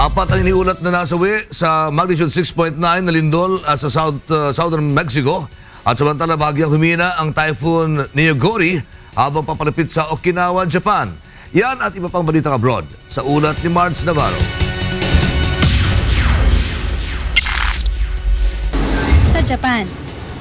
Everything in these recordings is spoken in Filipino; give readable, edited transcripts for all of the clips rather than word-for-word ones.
Apat ang iniulat na nasawi sa magnitude 6.9 na lindol sa southern Mexico. At samantala bahagyang humina ang Typhoon Neyogori habang papalapit sa Okinawa, Japan. Yan at iba pang balitang abroad sa ulat ni Marz Navarro. Sa Japan,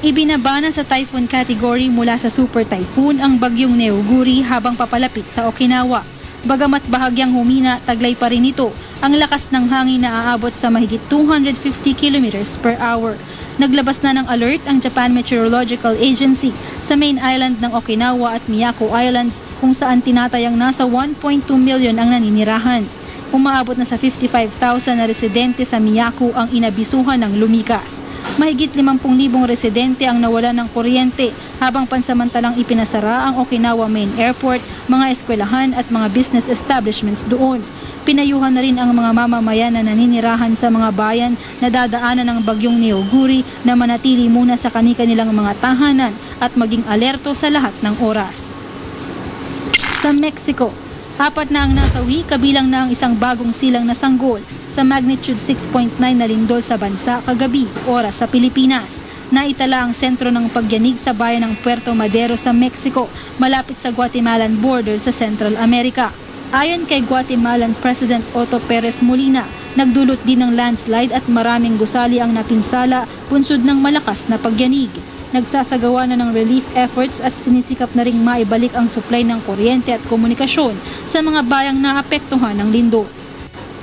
ibinabana sa typhoon category mula sa super typhoon ang bagyong Neyogori habang papalapit sa Okinawa. Bagamat bahagyang humina, taglay pa rin ito ang lakas ng hangin na aabot sa mahigit 250 km per hour. Naglabas na ng alert ang Japan Meteorological Agency sa main island ng Okinawa at Miyako Islands kung saan tinatayang nasa 1.2 million ang naninirahan. Umaabot na sa 55,000 na residente sa Miyako ang inabisuhan ng lumikas. Mahigit 50,000 residente ang nawala ng kuryente habang pansamantalang ipinasara ang Okinawa Main Airport, mga eskwelahan at mga business establishments doon. Pinayuhan na rin ang mga mamamayan na naninirahan sa mga bayan na dadaanan ng bagyong Neyogori na manatili muna sa kani-kanilang mga tahanan at maging alerto sa lahat ng oras. Sa Mexico, apat na ang nasawi, kabilang na ang isang bagong silang na sanggol sa magnitude 6.9 na lindol sa bansa kagabi, oras sa Pilipinas. Naitala ang sentro ng pagyanig sa bayan ng Puerto Madero sa Mexico, malapit sa Guatemalan border sa Central America. Ayon kay Guatemalan President Otto Perez Molina, nagdulot din ng landslide at maraming gusali ang napinsala bunsod ng malakas na pagyanig. Nagsasagawa na ng relief efforts at sinisikap na ring maibalik ang supply ng kuryente at komunikasyon sa mga bayang naapektuhan ng lindol.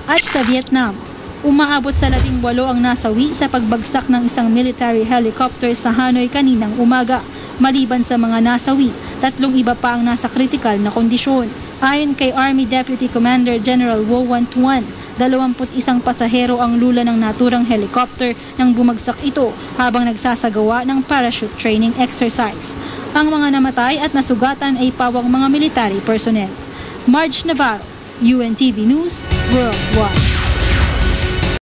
At sa Vietnam, umaabot sa 18 ang nasawi sa pagbagsak ng isang military helicopter sa Hanoi kaninang umaga. Maliban sa mga nasawi, 3 iba pa ang nasa kritikal na kondisyon. Ayon kay Army Deputy Commander General Wo Wan-tuan, 21 pasahero ang lula ng naturang helicopter nang bumagsak ito habang nagsasagawa ng parachute training exercise. Ang mga namatay at nasugatan ay pawang mga military personnel. Marz Navarro, UNTV News, Worldwide.